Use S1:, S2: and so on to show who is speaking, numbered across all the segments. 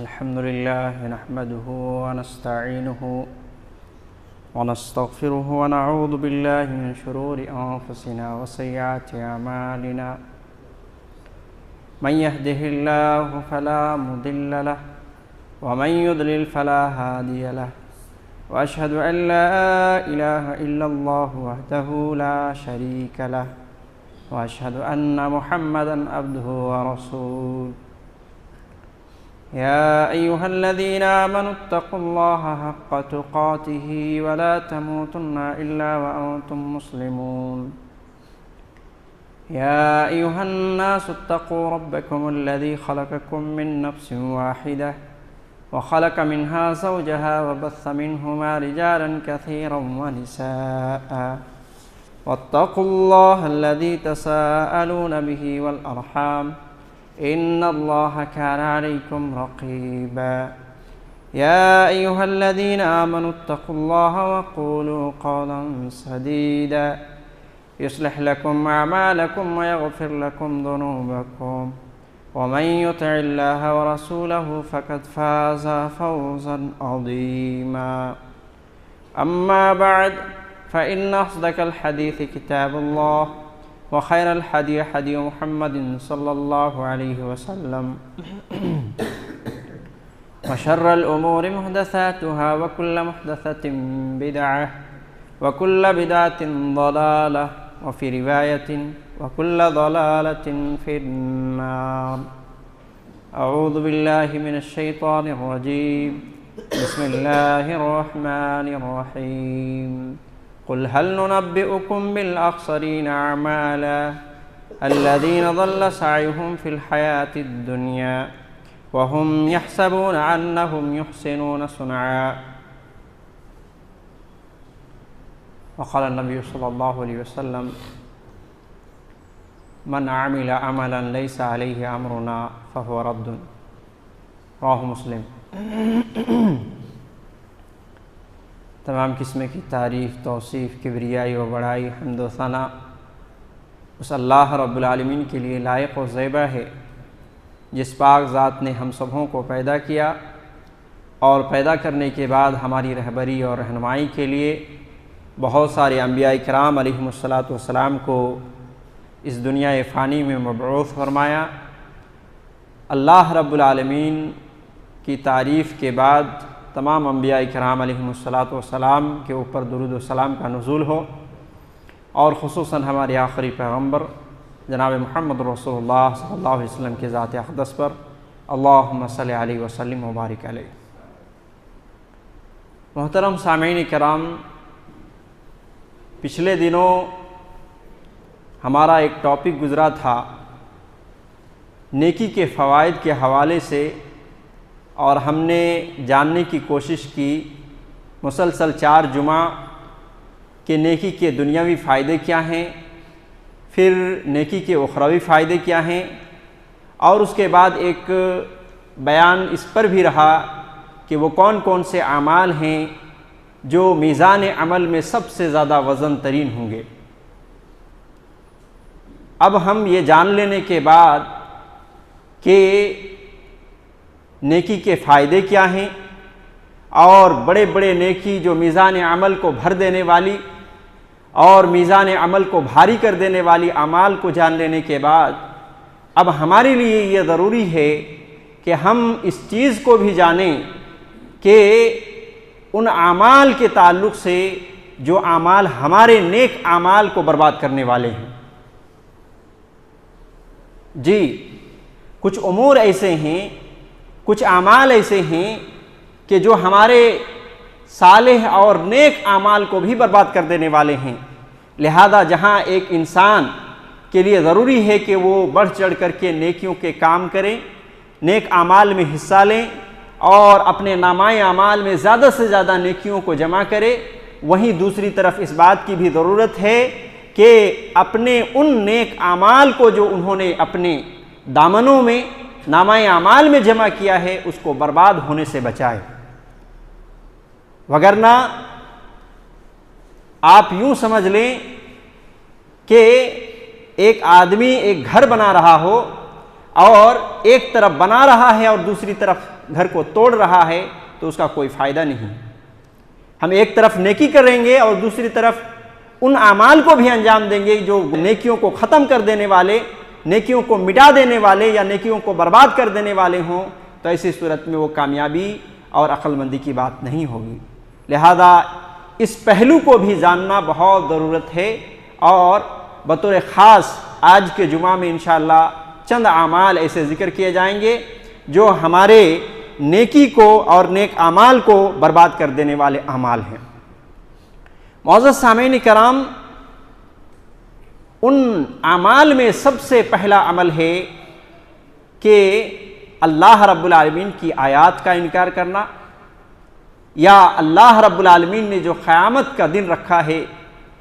S1: الحمد لله نحمده ونستعينه ونستغفره ونعوذ بالله من شرور أنفسنا وسيئات أعمالنا من يهده الله فلا مضل له ومن يضلل فلا هادي له وأشهد أن لا إله إلا الله وحده لا شريك له وأشهد أن محمدًا عبده ورسوله يا أيها الذين آمنوا اتقوا الله حق تقاته ولا تموتن إلا وأنتم مسلمون يا أيها الناس اتقوا ربكم الذي خلقكم من نفس واحدة وخلق منها زوجها وبث منهما رجالا كثيرا ونساء واتقوا الله الذي تساءلون به والأرحام إن الله كان عليكم رقيبا يا أيها الذين آمنوا اتقوا الله وقولوا قولا سديدا يصلح لكم أعمالكم ويغفر لكم ذنوبكم ومن يطع الله ورسوله فقد فاز فوزا عظيما أما بعد فإن أصدق الحديث كتاب الله وخير الحديث حديث محمد صلى الله عليه وسلم وشر الأمور محدثاتها وكل محدثة بدعة وكل بدعة ضلالة وفي رواية وكل ضلالة في النار. أعوذ بالله من الشيطان الرجيم. بسم الله الرحمن الرحيم. قل هل ننبئكم بالأخسرين أعمالا الذين ضل سعيهم في الحياة الدنيا وهم يحسبون أنهم يحسنون صنعا. وقال النبي صلى الله عليه وسلم من عمل عملا ليس عليه أمرنا فهو رد. رواه مسلم. تمام قسم کی تعریف، توصیف، کبریائی و بڑائی، حمد و ثنا اس اللہ رب العالمین کے لیے لائق و زیبہ ہے جس پاک ذات نے ہم سبوں کو پیدا کیا اور پیدا کرنے کے بعد ہماری رہبری اور رہنمائی کے لیے بہت سارے انبیاء کرام علیہم السلام کو اس دنیا فانی میں مبعوث فرمایا۔ اللہ رب العالمین کی تعریف کے بعد تمام انبیاء کرام علیہم السلام کے اوپر درود و سلام کا نزول ہو، اور خصوصاً ہمارے آخری پیغمبر جناب محمد رسول اللہ صلی اللہ علیہ وسلم کے ذات اقدس پر اللہم صلی علیہ وسلم وبارک علیہ۔ محترم سامعین کرام، پچھلے دنوں ہمارا ایک ٹاپک گزرا تھا نیکی کے فوائد کے حوالے سے، اور ہم نے جاننے کی کوشش کی مسلسل 4 جمعہ کہ نیکی کے دنیاوی فائدے کیا ہیں، پھر نیکی کے اخروی فائدے کیا ہیں، اور اس کے بعد ایک بیان اس پر بھی رہا کہ وہ کون کون سے اعمال ہیں جو میزان عمل میں سب سے زیادہ وزن ترین ہوں گے۔ اب ہم یہ جان لینے کے بعد کہ نیکی کے فائدے کیا ہیں اور بڑے بڑے نیکی جو میزان عمل کو بھر دینے والی اور میزان عمل کو بھاری کر دینے والی اعمال کو جان لینے کے بعد اب ہمارے لیے یہ ضروری ہے کہ ہم اس چیز کو بھی جانیں کہ ان اعمال کے تعلق سے جو اعمال ہمارے نیک اعمال کو برباد کرنے والے ہیں۔ جی، کچھ امور ایسے ہیں، کچھ اعمال ایسے ہیں کہ جو ہمارے صالح اور نیک اعمال کو بھی برباد کر دینے والے ہیں۔ لہذا جہاں ایک انسان کے لیے ضروری ہے کہ وہ بڑھ چڑھ کر کے نیکیوں کے کام کریں، نیک اعمال میں حصہ لیں اور اپنے نامۂ اعمال میں زیادہ سے زیادہ نیکیوں کو جمع کرے، وہیں دوسری طرف اس بات کی بھی ضرورت ہے کہ اپنے ان نیک اعمال کو جو انہوں نے اپنے دامنوں میں نامۂ اعمال میں جمع کیا ہے اس کو برباد ہونے سے بچائے، وگرنہ آپ یوں سمجھ لیں کہ ایک آدمی ایک گھر بنا رہا ہو اور ایک طرف بنا رہا ہے اور دوسری طرف گھر کو توڑ رہا ہے تو اس کا کوئی فائدہ نہیں۔ ہم ایک طرف نیکی کریں گے اور دوسری طرف ان اعمال کو بھی انجام دیں گے جو نیکیوں کو ختم کر دینے والے، نیکیوں کو مٹا دینے والے یا نیکیوں کو برباد کر دینے والے ہوں، تو ایسی صورت میں وہ کامیابی اور عقل مندی کی بات نہیں ہوگی۔ لہذا اس پہلو کو بھی جاننا بہت ضرورت ہے، اور بطور خاص آج کے جمعہ میں انشاءاللہ چند اعمال ایسے ذکر کیے جائیں گے جو ہمارے نیکی کو اور نیک اعمال کو برباد کر دینے والے اعمال ہیں۔ معزز سامعین کرام، ان اعمال میں سب سے پہلا عمل ہے کہ اللہ رب العالمین کی آیات کا انکار کرنا، یا اللہ رب العالمین نے جو قیامت کا دن رکھا ہے،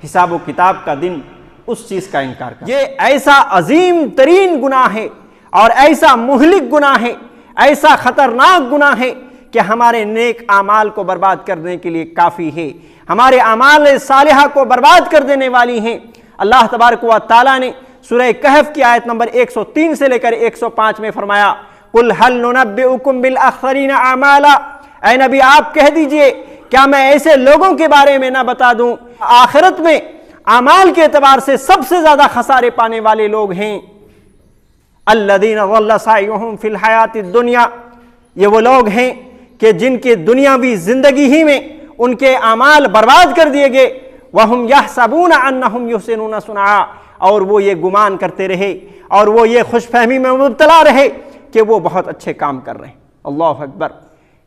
S1: حساب و کتاب کا دن، اس چیز کا انکار کرنا۔ یہ ایسا عظیم ترین گناہ ہے اور ایسا مہلک گناہ ہے، ایسا خطرناک گناہ ہے کہ ہمارے نیک اعمال کو برباد کرنے کے لیے کافی ہے، ہمارے اعمال صالحہ کو برباد کر دینے والی ہیں۔ اللہ تبارک و تعالیٰ نے سورہ کہف کی آیت نمبر 103 سے لے کر 105 میں فرمایا، قُلْ هَلْ نُنَبِّئُكُمْ بِالْأَخْسَرِينَ أَعْمَالًا، اے نبی آپ کہہ دیجئے کیا میں ایسے لوگوں کے بارے میں نہ بتا دوں آخرت میں اعمال کے اعتبار سے سب سے زیادہ خسارے پانے والے لوگ ہیں؟ الذین ضل سعیہم فی الحیات الدنیا، یہ وہ لوگ ہیں کہ جن کے دنیاوی زندگی ہی میں ان کے اعمال برباد کر دیے گئے، وہم یحسبون انہم یحسنون صنعا، اور وہ یہ گمان کرتے رہے اور وہ یہ خوش فہمی میں مبتلا رہے کہ وہ بہت اچھے کام کر رہے ہیں۔ اللہ اکبر،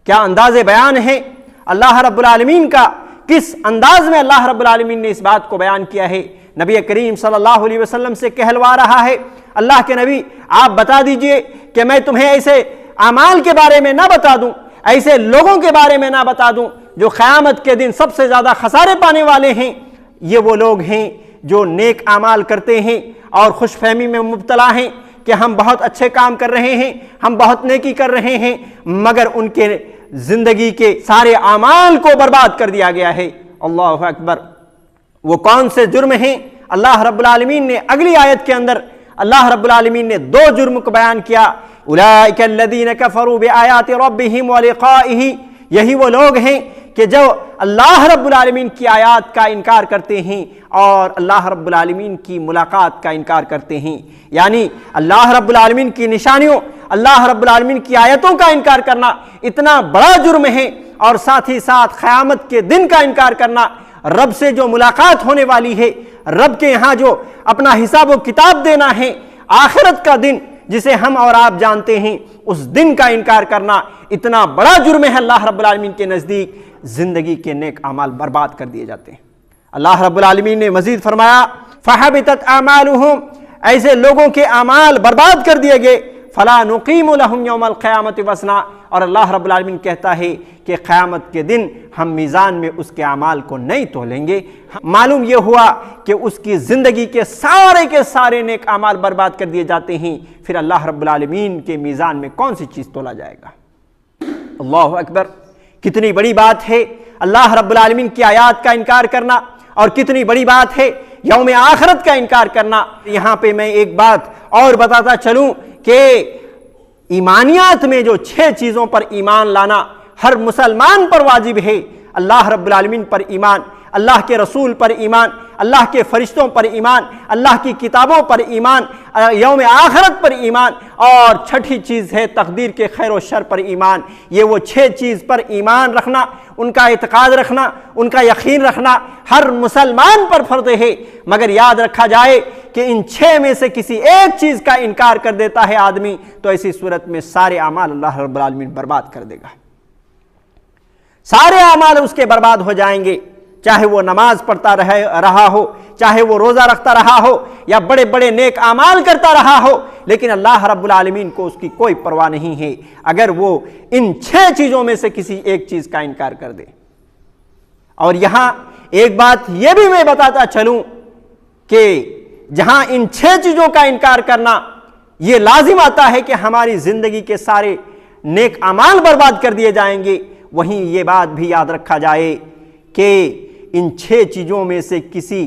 S1: کیا انداز بیان ہے اللہ رب العالمین کا، کس انداز میں اللہ رب العالمین نے اس بات کو بیان کیا ہے۔ نبی کریم صلی اللہ علیہ وسلم سے کہلوا رہا ہے، اللہ کے نبی آپ بتا دیجئے کہ میں تمہیں ایسے اعمال کے بارے میں نہ بتا دوں، ایسے لوگوں کے بارے میں نہ بتا دوں جو قیامت کے دن سب سے زیادہ خسارے پانے والے ہیں۔ یہ وہ لوگ ہیں جو نیک اعمال کرتے ہیں اور خوش فہمی میں مبتلا ہیں کہ ہم بہت اچھے کام کر رہے ہیں، ہم بہت نیکی کر رہے ہیں، مگر ان کے زندگی کے سارے اعمال کو برباد کر دیا گیا ہے۔ اللہ اکبر، وہ کون سے جرم ہیں؟ اللہ رب العالمین نے اگلی آیت کے اندر اللہ رب العالمین نے دو جرم کو بیان کیا، اولئک الذین کفروا بآیات ربہم ولقائہ، یہی وہ لوگ ہیں کہ جو اللہ رب العالمین کی آیات کا انکار کرتے ہیں اور اللہ رب العالمین کی ملاقات کا انکار کرتے ہیں۔ یعنی اللہ رب العالمین کی نشانیوں، اللہ رب العالمین کی آیتوں کا انکار کرنا اتنا بڑا جرم ہے، اور ساتھ ہی ساتھ قیامت کے دن کا انکار کرنا، رب سے جو ملاقات ہونے والی ہے، رب کے یہاں جو اپنا حساب و کتاب دینا ہے، آخرت کا دن جسے ہم اور آپ جانتے ہیں، اس دن کا انکار کرنا اتنا بڑا جرم ہے اللہ رب العالمین کے نزدیک، زندگی کے نیک اعمال برباد کر دیے جاتے ہیں۔ اللہ رب العالمین نے مزید فرمایا، فَحَبِطَتْ أَعْمَالُهُمْ، ایسے لوگوں کے اعمال برباد کر دیے گئے، فَلَا نُقِيمُ لَهُمْ يَوْمَ الْقِيَامَةِ وَزْنًا، اور اللہ رب العالمین کہتا ہے کہ قیامت کے دن ہم میزان میں اس کے اعمال کو نہیں تولیں گے۔ معلوم یہ ہوا کہ اس کی زندگی کے سارے نیک اعمال برباد کر دیے جاتے ہیں، پھر اللہ رب العالمین کے میزان میں کون سی چیز تولا جائے گا؟ اللہ اکبر، کتنی بڑی بات ہے اللہ رب العالمین کی آیات کا انکار کرنا، اور کتنی بڑی بات ہے یوم آخرت کا انکار کرنا۔ یہاں پہ میں ایک بات اور بتاتا چلوں کہ ایمانیات میں جو 6 چیزوں پر ایمان لانا ہر مسلمان پر واجب ہے، اللہ رب العالمین پر ایمان، اللہ کے رسول پر ایمان، اللہ کے فرشتوں پر ایمان، اللہ کی کتابوں پر ایمان، یوم آخرت پر ایمان، اور چھٹی چیز ہے تقدیر کے خیر و شر پر ایمان۔ یہ وہ 6 چیز پر ایمان رکھنا، ان کا اعتقاد رکھنا، ان کا یقین رکھنا ہر مسلمان پر فرض ہے، مگر یاد رکھا جائے کہ ان 6 میں سے کسی ایک چیز کا انکار کر دیتا ہے آدمی تو ایسی صورت میں سارے اعمال اللہ رب العالمین برباد کر دے گا، سارے اعمال اس کے برباد ہو جائیں گے، چاہے وہ نماز پڑھتا رہا ہو، چاہے وہ روزہ رکھتا رہا ہو، یا بڑے بڑے نیک اعمال کرتا رہا ہو، لیکن اللہ رب العالمین کو اس کی کوئی پرواہ نہیں ہے اگر وہ ان 6 چیزوں میں سے کسی ایک چیز کا انکار کر دے۔ اور یہاں ایک بات یہ بھی میں بتاتا چلوں کہ جہاں ان 6 چیزوں کا انکار کرنا یہ لازم آتا ہے کہ ہماری زندگی کے سارے نیک اعمال برباد کر دیے جائیں گے، وہیں یہ بات بھی یاد رکھا جائے کہ ان 6 چیزوں میں سے کسی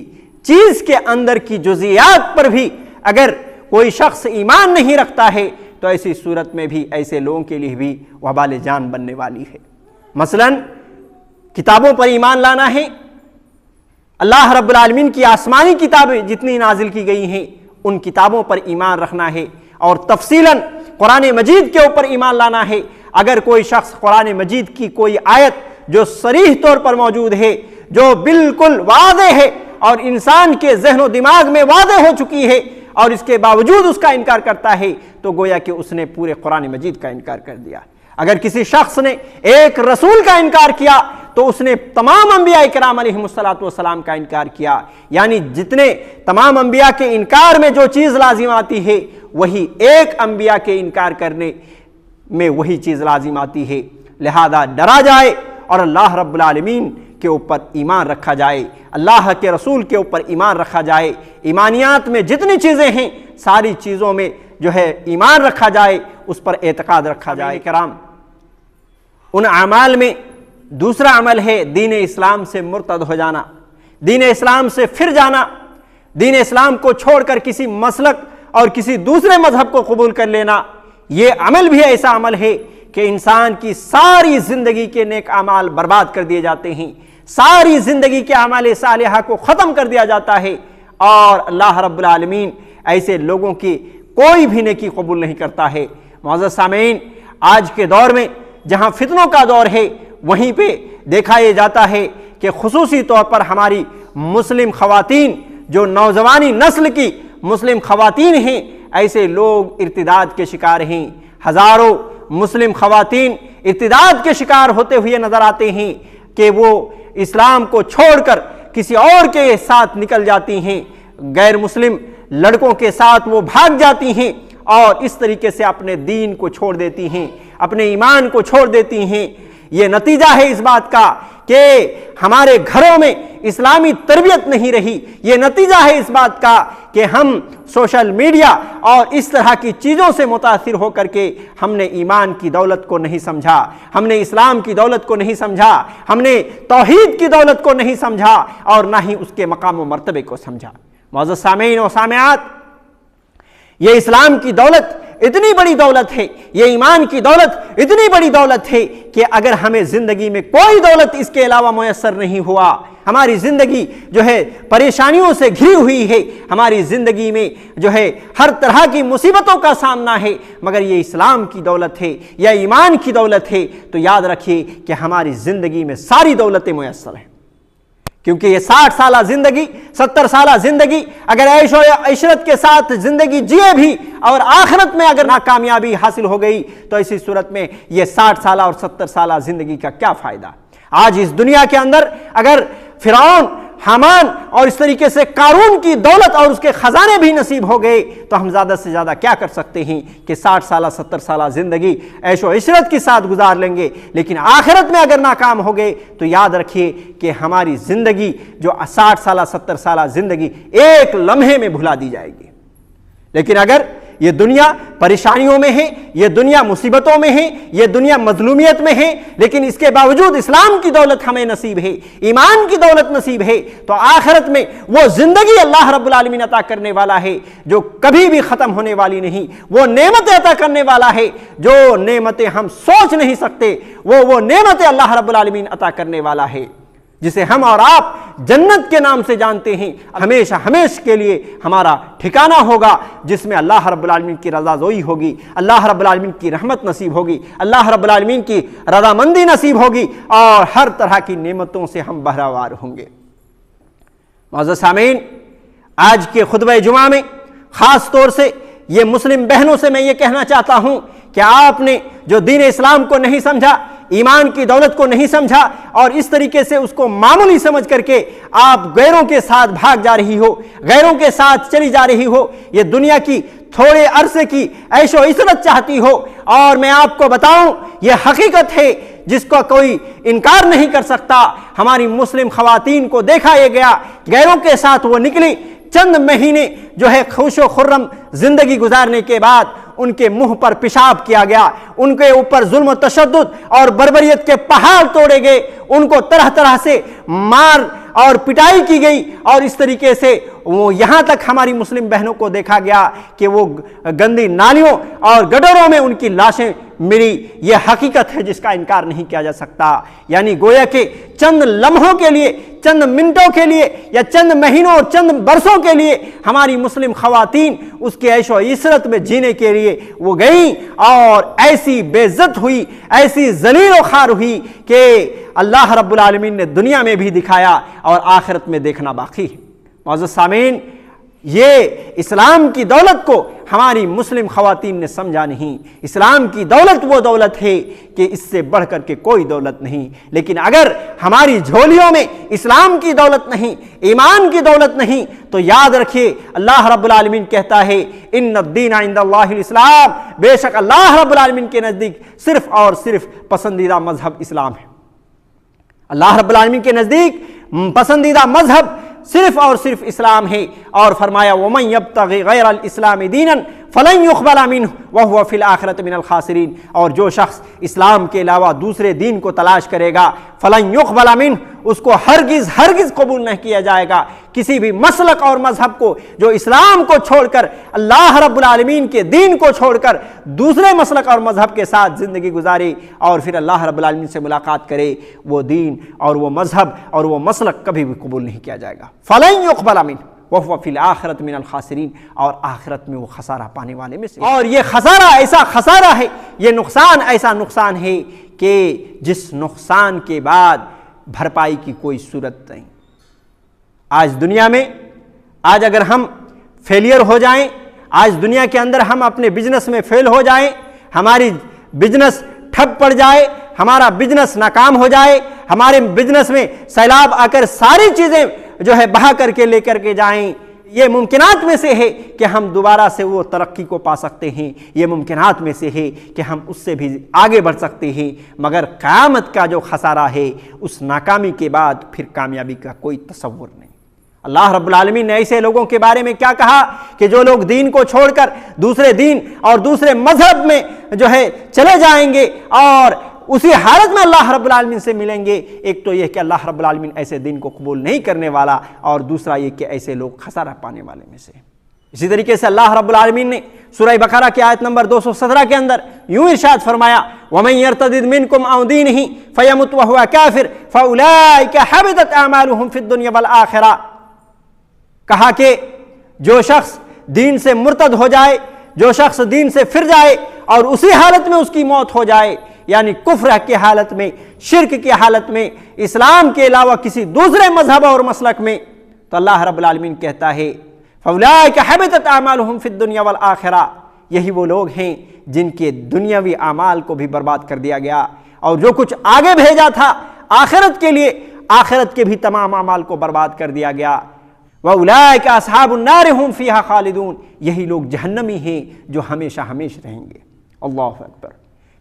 S1: چیز کے اندر کی جزئیات پر بھی اگر کوئی شخص ایمان نہیں رکھتا ہے تو ایسی صورت میں بھی ایسے لوگوں کے لیے بھی وبال جان بننے والی ہے۔ مثلاً کتابوں پر ایمان لانا ہے، اللہ رب العالمین کی آسمانی کتابیں جتنی نازل کی گئی ہیں ان کتابوں پر ایمان رکھنا ہے، اور تفصیلاً قرآن مجید کے اوپر ایمان لانا ہے۔ اگر کوئی شخص قرآن مجید کی کوئی آیت جو صریح طور پر موجود ہے، جو بالکل واضح ہے اور انسان کے ذہن و دماغ میں واضح ہو چکی ہے، اور اس کے باوجود اس کا انکار کرتا ہے، تو گویا کہ اس نے پورے قرآن مجید کا انکار کر دیا۔ اگر کسی شخص نے ایک رسول کا انکار کیا تو اس نے تمام انبیاء کرام علیہم السلام کا انکار کیا، یعنی جتنے تمام انبیاء کے انکار میں جو چیز لازم آتی ہے وہی ایک انبیاء کے انکار کرنے میں وہی چیز لازم آتی ہے۔ لہذا ڈرا جائے اور اللہ رب العالمین کے اوپر ایمان رکھا جائے، اللہ کے رسول کے اوپر ایمان رکھا جائے۔ ایمانیات میں جتنی چیزیں ہیں ساری چیزوں میں جو ہے ایمان رکھا جائے، اس پر اعتقاد رکھا جائے۔ کرام ان اعمال میں دوسرا عمل ہے دین اسلام سے مرتد ہو جانا، دین اسلام سے پھر جانا، دین اسلام کو چھوڑ کر کسی مسلک اور کسی دوسرے مذہب کو قبول کر لینا۔ یہ عمل بھی ایسا عمل ہے کہ انسان کی ساری زندگی کے نیک اعمال برباد کر دیے جاتے ہیں، ساری زندگی کے اعمال صالحہ کو ختم کر دیا جاتا ہے، اور اللہ رب العالمین ایسے لوگوں کی کوئی بھی نیکی قبول نہیں کرتا ہے۔ معزز سامعین، آج کے دور میں جہاں فتنوں کا دور ہے وہیں پہ دیکھا یہ جاتا ہے کہ خصوصی طور پر ہماری مسلم خواتین، جو نوجوانی نسل کی مسلم خواتین ہیں، ایسے لوگ ارتداد کے شکار ہیں۔ ہزاروں مسلم خواتین ارتداد کے شکار ہوتے ہوئے نظر آتے ہیں کہ وہ اسلام کو چھوڑ کر کسی اور کے ساتھ نکل جاتی ہیں، غیر مسلم لڑکوں کے ساتھ وہ بھاگ جاتی ہیں اور اس طریقے سے اپنے دین کو چھوڑ دیتی ہیں، اپنے ایمان کو چھوڑ دیتی ہیں۔ یہ نتیجہ ہے اس بات کا کہ ہمارے گھروں میں اسلامی تربیت نہیں رہی، یہ نتیجہ ہے اس بات کا کہ ہم سوشل میڈیا اور اس طرح کی چیزوں سے متاثر ہو کر کے ہم نے ایمان کی دولت کو نہیں سمجھا، ہم نے اسلام کی دولت کو نہیں سمجھا، ہم نے توحید کی دولت کو نہیں سمجھا، اور نہ ہی اس کے مقام و مرتبے کو سمجھا۔ معزز سامعین و سامعات، یہ اسلام کی دولت اتنی بڑی دولت ہے، یہ ایمان کی دولت اتنی بڑی دولت ہے کہ اگر ہمیں زندگی میں کوئی دولت اس کے علاوہ میسر نہیں ہوا، ہماری زندگی جو ہے پریشانیوں سے گھری ہوئی ہے، ہماری زندگی میں جو ہے ہر طرح کی مصیبتوں کا سامنا ہے، مگر یہ اسلام کی دولت ہے یا ایمان کی دولت ہے، تو یاد رکھیے کہ ہماری زندگی میں ساری دولتیں میسر ہیں۔ کیونکہ یہ 60 سالہ زندگی، 70 سالہ زندگی اگر عیش و عشرت کے ساتھ زندگی جیے بھی اور آخرت میں اگر ناکامیابی حاصل ہو گئی تو ایسی صورت میں یہ 60 سالہ اور 70 سالہ زندگی کا کیا فائدہ؟ آج اس دنیا کے اندر اگر فرعون، حامان اور اس طریقے سے قارون کی دولت اور اس کے خزانے بھی نصیب ہو گئے تو ہم زیادہ سے زیادہ کیا کر سکتے ہیں کہ 60 سالہ 70 سالہ زندگی عیش و عشرت کے ساتھ گزار لیں گے، لیکن آخرت میں اگر ناکام ہو گئے تو یاد رکھیے کہ ہماری زندگی جو 60 سالہ 70 سالہ زندگی ایک لمحے میں بھلا دی جائے گی۔ لیکن اگر یہ دنیا پریشانیوں میں ہے، یہ دنیا مصیبتوں میں ہے، یہ دنیا مظلومیت میں ہے، لیکن اس کے باوجود اسلام کی دولت ہمیں نصیب ہے، ایمان کی دولت نصیب ہے، تو آخرت میں وہ زندگی اللہ رب العالمین عطا کرنے والا ہے جو کبھی بھی ختم ہونے والی نہیں، وہ نعمتیں عطا کرنے والا ہے جو نعمتیں ہم سوچ نہیں سکتے، وہ نعمتیں اللہ رب العالمین عطا کرنے والا ہے جسے ہم اور آپ جنت کے نام سے جانتے ہیں، ہمیشہ ہمیشہ کے لیے ہمارا ٹھکانہ ہوگا، جس میں اللہ رب العالمین کی رضا زوئی ہوگی، اللہ رب العالمین کی رحمت نصیب ہوگی، اللہ رب العالمین کی رضامندی نصیب ہوگی، اور ہر طرح کی نعمتوں سے ہم بہرہوار ہوں گے۔ معزز سامعین، آج کے خطبہ جمعہ میں خاص طور سے یہ مسلم بہنوں سے میں یہ کہنا چاہتا ہوں کہ آپ نے جو دین اسلام کو نہیں سمجھا، ایمان کی دولت کو نہیں سمجھا، اور اس طریقے سے اس کو معمولی سمجھ کر کے آپ غیروں کے ساتھ بھاگ جا رہی ہو، غیروں کے ساتھ چلی جا رہی ہو، یہ دنیا کی تھوڑے عرصے کی عیش و عشرت چاہتی ہو، اور میں آپ کو بتاؤں یہ حقیقت ہے جس کو کوئی انکار نہیں کر سکتا۔ ہماری مسلم خواتین کو دیکھا یہ گیا، غیروں کے ساتھ وہ نکلی، چند مہینے جو ہے خوش و خرم زندگی گزارنے کے بعد ان کے منہ پر پیشاب کیا گیا، ان کے اوپر ظلم و تشدد اور بربریت کے پہاڑ توڑے گئے، ان کو طرح طرح سے مار اور پٹائی کی گئی، اور اس طریقے سے وہ یہاں تک ہماری مسلم بہنوں کو دیکھا گیا کہ وہ گندی نالیوں اور گٹروں میں ان کی لاشیں ملی۔ یہ حقیقت ہے جس کا انکار نہیں کیا جا سکتا۔ یعنی گویا کہ چند لمحوں کے لیے، چند منٹوں کے لیے یا چند مہینوں اور چند برسوں کے لیے ہماری مسلم خواتین اس کے عیش و عشرت میں جینے کے لیے وہ گئیں اور ایسی بے عزت ہوئی، ایسی ذلیل و خوار ہوئی کہ اللہ رب العالمین نے دنیا میں بھی دکھایا اور آخرت میں دیکھنا باقی ہے۔ معزز سامعین، یہ اسلام کی دولت کو ہماری مسلم خواتین نے سمجھا نہیں۔ اسلام کی دولت وہ دولت ہے کہ اس سے بڑھ کر کے کوئی دولت نہیں، لیکن اگر ہماری جھولیوں میں اسلام کی دولت نہیں، ایمان کی دولت نہیں، تو یاد رکھیے اللہ رب العالمین کہتا ہے ان الدین عند اللہ الاسلام، بے شک اللہ رب العالمین کے نزدیک صرف اور صرف پسندیدہ مذہب اسلام ہے۔ اللہ رب العالمین کے نزدیک پسندیدہ مذہب صرف اور صرف اسلام ہے، اور فرمایا وَمَن يَبْتَغِ غَيْرَ الْإِسْلَامِ دِينًا فَلَن يُقْبَلَ مِنْهُ وَهُوَ فِي الْآخِرَةِ مِنَ الْخَاسِرِينَ، اور جو شخص اسلام کے علاوہ دوسرے دین کو تلاش کرے گا فَلَن يُقْبَلَ مِنْهُ، اس کو ہرگز قبول نہیں کیا جائے گا۔ کسی بھی مسلک اور مذہب کو جو اسلام کو چھوڑ کر، اللہ رب العالمین کے دین کو چھوڑ کر دوسرے مسلک اور مذہب کے ساتھ زندگی گزارے اور پھر اللہ رب العالمین سے ملاقات کرے، وہ دین اور وہ مذہب اور وہ مسلک کبھی بھی قبول نہیں کیا جائے گا۔ فَلَن يُقْبَلَ مِنْهُ وَهُوَ فِي الْآخِرَةِ مِنَ الْخَاسِرِينَ، اور آخرت میں وہ خسارہ پانے والے میں سے۔ اور یہ خسارہ ایسا خسارہ ہے، یہ نقصان ایسا نقصان ہے کہ جس نقصان کے بعد بھرپائی کی کوئی صورت نہیں۔ آج دنیا میں اگر ہم فیلئر ہو جائیں، آج دنیا کے اندر ہم اپنے بزنس میں فیل ہو جائیں، ہماری بزنس ٹھپ پڑ جائے، ہمارا بزنس ناکام ہو جائے، ہمارے بزنس میں سیلاب آ کر ساری چیزیں بہا کر کے لے کر کے جائیں، یہ ممکنات میں سے ہے کہ ہم دوبارہ سے وہ ترقی کو پا سکتے ہیں، یہ ممکنات میں سے ہے کہ ہم اس سے بھی آگے بڑھ سکتے ہیں، مگر قیامت کا جو خسارہ ہے اس ناکامی کے بعد پھر کامیابی کا کوئی تصور نہیں۔ اللہ رب العالمین نے ایسے لوگوں کے بارے میں کیا کہا کہ جو لوگ دین کو چھوڑ کر دوسرے دین اور دوسرے مذہب میں چلے جائیں گے اور اسی حالت میں اللہ رب العالمین سے ملیں گے، ایک تو یہ کہ اللہ رب العالمین ایسے دین کو قبول نہیں کرنے والا، اور دوسرا یہ کہ ایسے لوگ خسارہ پانے والے میں سے۔ اسی طریقے سے اللہ رب العالمین نے سورہ بقرہ کی آیت نمبر 217 کے اندر یوں ارشاد فرمایا وَمَن يَرْتَدِدْ مِنْكُمْ عَنْ دِينِهِ فَيَمُتْ وَهُوَ كَافِرٌ فَأُولَٰئِكَ حَبِطَتْ أَعْمَالُهُمْ فِي الدُّنْيَا وَالْآخِرَةِ، کہا کہ جو شخص دین سے مرتد ہو جائے، جو شخص دین سے پھر جائے اور اسی حالت میں اس کی موت ہو جائے، یعنی کفر کی حالت میں، شرک کی حالت میں، اسلام کے علاوہ کسی دوسرے مذہب اور مسلک میں، تو اللہ رب العالمین کہتا ہے فَأُولَٰئِكَ حَبِطَتْ أَعْمَالُهُمْ فِي الدُّنْيَا وَالْآخِرَةِ، یہی وہ لوگ ہیں جن کے دنیاوی اعمال کو بھی برباد کر دیا گیا، اور جو کچھ آگے بھیجا تھا آخرت کے لیے، آخرت کے بھی تمام اعمال کو برباد کر دیا گیا۔ وَأُولَٰئِكَ أَصْحَابُ النَّارِ هُمْ فِيهَا خَالِدُونَ، یہی لوگ جہنمی ہیں جو ہمیشہ ہمیشہ رہیں گے۔ اللہ اکبر،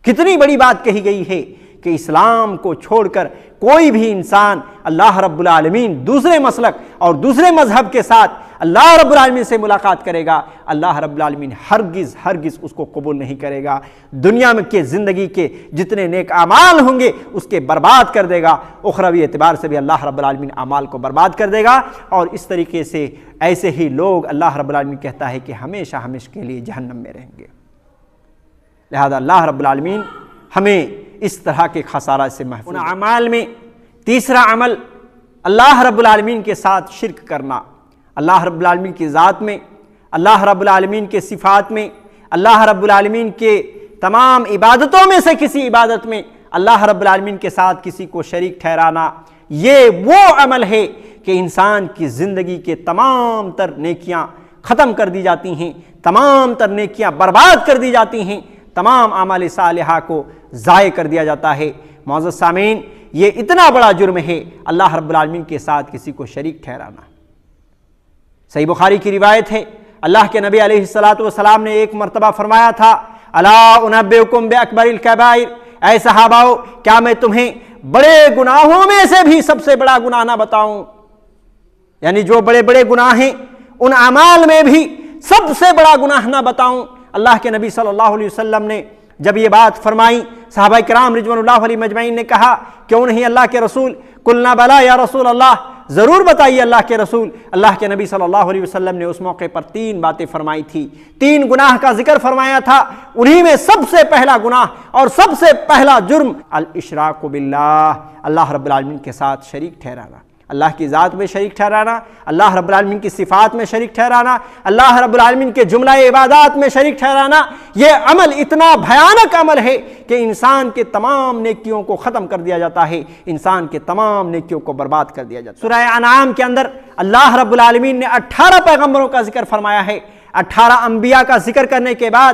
S1: کتنی بڑی بات کہی گئی ہے کہ اسلام کو چھوڑ کر کوئی بھی انسان اللہ رب العالمین دوسرے مسلک اور دوسرے مذہب کے ساتھ اللہ رب العالمین سے ملاقات کرے گا، اللہ رب العالمین ہرگز اس کو قبول نہیں کرے گا۔ دنیا میں کے زندگی کے جتنے نیک اعمال ہوں گے اس کے برباد کر دے گا، اخروی اعتبار سے بھی اللہ رب العالمین اعمال کو برباد کر دے گا، اور اس طریقے سے ایسے ہی لوگ اللہ رب العالمین کہتا ہے کہ ہمیشہ ہمیشہ کے لیے جہنم میں رہیں گے۔ لہذا اللہ رب العالمین ہمیں اس طرح کے خسارہ سے محفوظ۔ ان اعمال میں تیسرا عمل اللہ رب العالمین کے ساتھ شرک کرنا، اللہ رب العالمین کی ذات میں، اللہ رب العالمین کے صفات میں، اللہ رب العالمین کے تمام عبادتوں میں سے کسی عبادت میں اللہ رب العالمین کے ساتھ کسی کو شریک ٹھہرانا، یہ وہ عمل ہے کہ انسان کی زندگی کے تمام تر نیکیاں ختم کر دی جاتی ہیں، تمام تر نیکیاں برباد کر دی جاتی ہیں، تمام اعمال صالحہ کو ضائع کر دیا جاتا ہے۔ معزز سامعین، یہ اتنا بڑا جرم ہے اللہ رب العالمین کے ساتھ کسی کو شریک ٹھہرانا۔ صحیح بخاری کی روایت ہے، اللہ کے نبی علیہ السلام نے ایک مرتبہ فرمایا تھا الا انبئکم باکبر الکبائر، اے صحاباؤ کیا میں تمہیں بڑے گناہوں میں سے بھی سب سے بڑا گناہ نہ بتاؤں؟ یعنی جو بڑے بڑے گناہ ہیں ان اعمال میں بھی سب سے بڑا گناہ نہ بتاؤں؟ اللہ کے نبی صلی اللہ علیہ وسلم نے جب یہ بات فرمائی، صحابہ کرام رضوان اللہ علیہ مجمعین نے کہا کیوں نہیں اللہ کے رسول؟ قلنا بلا یا رسول اللہ،
S2: ضرور بتائیے اللہ کے رسول۔ اللہ کے نبی صلی اللہ علیہ وسلم نے اس موقع پر 3 باتیں فرمائی تھی، 3 گناہ کا ذکر فرمایا تھا۔ انہی میں سب سے پہلا گناہ اور سب سے پہلا جرم الاشراک باللہ، اللہ رب العالمین کے ساتھ شریک ٹھہرانا، اللہ کی ذات میں شریک ٹھہرانا، اللہ رب العالمین کی صفات میں شریک ٹھہرانا، اللہ رب العالمین کے جملہ عبادات میں شریک ٹھہرانا۔ یہ عمل اتنا بھیانک عمل ہے کہ انسان کے تمام نیکیوں کو ختم کر دیا جاتا ہے، انسان کے تمام نیکیوں کو برباد کر دیا جاتا ہے۔ سورہ انعام کے اندر اللہ رب العالمین نے 18 پیغمبروں کا ذکر فرمایا ہے۔ 18 انبیاء کا ذکر کرنے کے بعد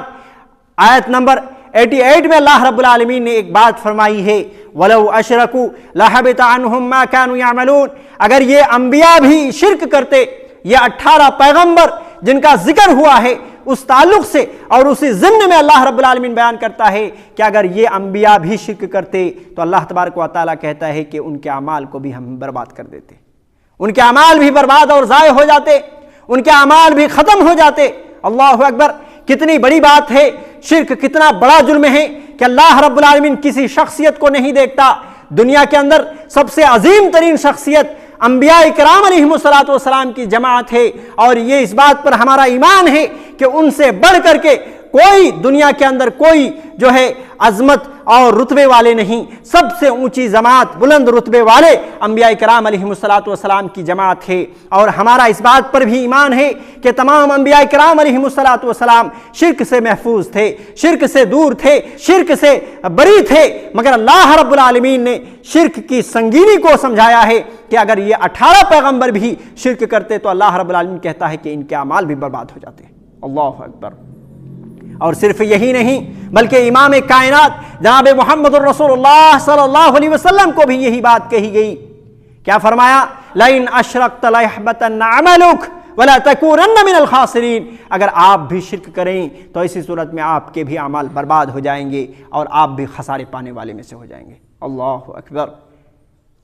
S2: آیت نمبر 88 میں اللہ رب العالمین نے ایک بات فرمائی ہے، وَلَوْ أَشْرَكُوا لَحَبِطَ عَنْهُمْ مَا كَانُوا يَعْمَلُونَ۔ اگر یہ انبیاء بھی شرک کرتے، یہ 18 پیغمبر جن کا ذکر ہوا ہے اس تعلق سے اور اسی ضمن میں اللہ رب العالمین بیان کرتا ہے کہ اگر یہ انبیاء بھی شرک کرتے تو اللہ تبارک و تعالیٰ کہتا ہے کہ ان کے اعمال کو بھی ہم برباد کر دیتے، ان کے اعمال بھی برباد اور ضائع ہو جاتے، ان کے اعمال بھی ختم ہو جاتے۔ اللہ اکبر، کتنی بڑی بات ہے، شرک کتنا بڑا جرم ہے کہ اللہ رب العالمین کسی شخصیت کو نہیں دیکھتا۔ دنیا کے اندر سب سے عظیم ترین شخصیت انبیاء کرام علیہم الصلوۃ کی جماعت ہے، اور یہ اس بات پر ہمارا ایمان ہے کہ ان سے بڑھ کر کے کوئی دنیا کے اندر کوئی جو ہے عظمت اور رتبے والے نہیں، سب سے اونچی جماعت، بلند رتبے والے انبیاء کرام علیہم الصلوۃ کی جماعت ہے۔ اور ہمارا اس بات پر بھی ایمان ہے کہ تمام انبیاء کرام علیہم الصلوۃ شرک سے محفوظ تھے، شرک سے دور تھے، شرک سے بری تھے، مگر اللہ رب العالمین نے شرک کی سنگینی کو سمجھایا ہے کہ اگر یہ 18 پیغمبر بھی شرک کرتے تو اللہ رب العالمین کہتا ہے کہ ان کے اعمال بھی برباد ہو جاتے۔ اللہ اکبر۔ اور صرف یہی نہیں بلکہ امام کائنات جناب محمد الرسول اللہ صلی اللہ علیہ وسلم کو بھی یہی بات کہی گئی۔ کیا فرمایا؟ لَإِنْ أَشْرَكْتَ لَيَحْبَطَنَّ عَمَلُكَ وَلَا تَكُونَنَّ مِنَ الْخَاسِرِينَ۔ اگر آپ بھی شرک کریں تو اسی صورت میں آپ کے بھی اعمال برباد ہو جائیں گے اور آپ بھی خسارے پانے والے میں سے ہو جائیں گے۔ اللہ اکبر۔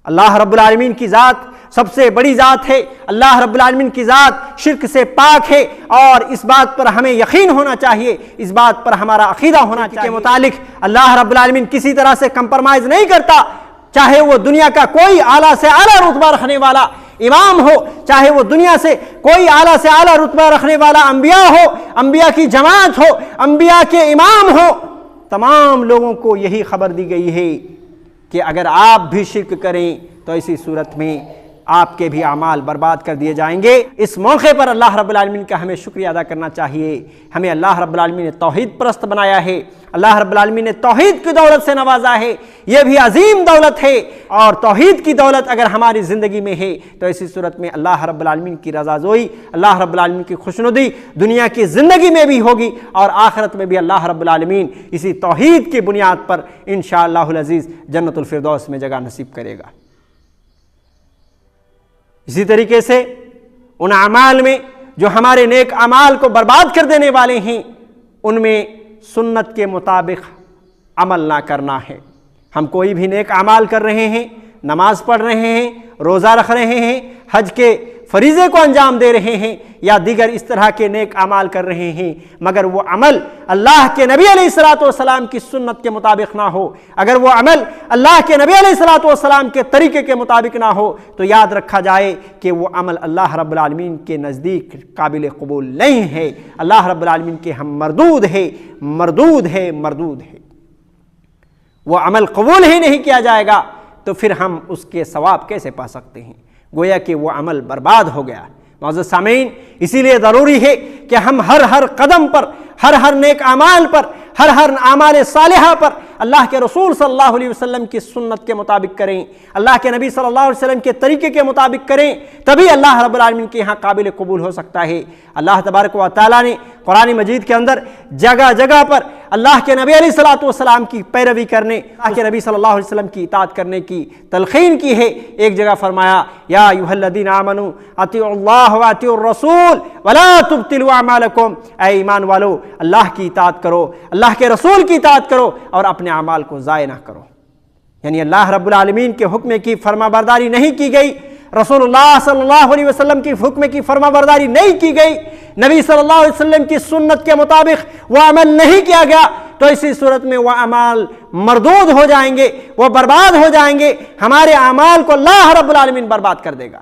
S2: اللہ رب العالمین کی ذات سب سے بڑی ذات ہے، اللہ رب العالمین کی ذات شرک سے پاک ہے، اور اس بات پر ہمیں یقین ہونا چاہیے، اس بات پر ہمارا عقیدہ ہونا چاہیے کے متعلق اللہ رب العالمین کسی طرح سے کمپرمائز نہیں کرتا، چاہے وہ دنیا کا کوئی اعلیٰ سے اعلیٰ رتبہ رکھنے والا امام ہو، چاہے وہ دنیا سے کوئی اعلیٰ سے اعلیٰ رتبہ رکھنے والا انبیاء ہو، انبیاء کی جماعت ہو، انبیاء کے امام ہو، تمام لوگوں کو یہی خبر دی گئی ہے کہ اگر آپ بھی شرک کریں تو اسی صورت میں آپ کے بھی اعمال برباد کر دیے جائیں گے۔ اس موقع پر اللہ رب العالمین کا ہمیں شکریہ ادا کرنا چاہیے۔ ہمیں اللہ رب العالمین نے توحید پرست بنایا ہے، اللہ رب العالمین نے توحید کی دولت سے نوازا ہے، یہ بھی عظیم دولت ہے، اور توحید کی دولت اگر ہماری زندگی میں ہے تو اسی صورت میں اللہ رب العالمین کی رضا جوئی، اللہ رب العالمین کی خوشنودی دنیا کی زندگی میں بھی ہوگی اور آخرت میں بھی اللہ رب العالمین اسی توحید کی بنیاد پر انشاءاللہ العزیز جنت الفردوس میں جگہ نصیب کرے گا۔ اسی طریقے سے ان اعمال میں جو ہمارے نیک اعمال کو برباد کر دینے والے ہیں ان میں سنت کے مطابق عمل نہ کرنا ہے۔ ہم کوئی بھی نیک اعمال کر رہے ہیں، نماز پڑھ رہے ہیں، روزہ رکھ رہے ہیں، حج کے فریضے کو انجام دے رہے ہیں یا دیگر اس طرح کے نیک اعمال کر رہے ہیں، مگر وہ عمل اللہ کے نبی علیہ الصلوۃ والسلام کی سنت کے مطابق نہ ہو، اگر وہ عمل اللہ کے نبی علیہ الصلوۃ والسلام کے طریقے کے مطابق نہ ہو تو یاد رکھا جائے کہ وہ عمل اللہ رب العالمین کے نزدیک قابل قبول نہیں ہے، اللہ رب العالمین کے ہم مردود ہے، مردود ہے، مردود ہے۔ وہ عمل قبول ہی نہیں کیا جائے گا تو پھر ہم اس کے ثواب کیسے پا سکتے ہیں؟ گویا کہ وہ عمل برباد ہو گیا۔ معزز سامعین، اسی لیے ضروری ہے کہ ہم ہر قدم پر، ہر نیک اعمال پر، ہر اعمال صالحہ پر اللہ کے رسول صلی اللہ علیہ وسلم کی سنت کے مطابق کریں، اللہ کے نبی صلی اللہ علیہ وسلم کے طریقے کے مطابق کریں، تبھی اللہ رب العالمین کے یہاں قابل قبول ہو سکتا ہے۔ اللہ تبارک و تعالیٰ نے قرآن مجید کے اندر جگہ جگہ پر اللہ کے نبی علیہ الصلوۃ والسلام کی پیروی کرنے، اللہ کے نبی صلی اللہ علیہ وسلم کی اطاعت کرنے کی تلقین کی ہے۔ ایک جگہ فرمایا یا ایھا الذین آمنوا اطیعوا اللہ واطیعوا الرسول ولا تبطلوا اعمالکم، اے ایمان والو اللہ کی اطاعت کرو، اللہ کے رسول کی اطاعت کرو اور اپنے اعمال کو ضائع نہ کرو۔ یعنی اللہ رب العالمین کے حکم کی فرما برداری نہیں کی گئی، رسول اللہ صلی اللہ علیہ وسلم کی حکم کی فرما برداری نہیں کی گئی، نبی صلی اللہ علیہ وسلم کی سنت کے مطابق وہ عمل نہیں کیا گیا تو اسی صورت میں وہ اعمال مردود ہو جائیں گے، وہ برباد ہو جائیں گے، ہمارے اعمال کو اللہ رب العالمین برباد کر دے گا۔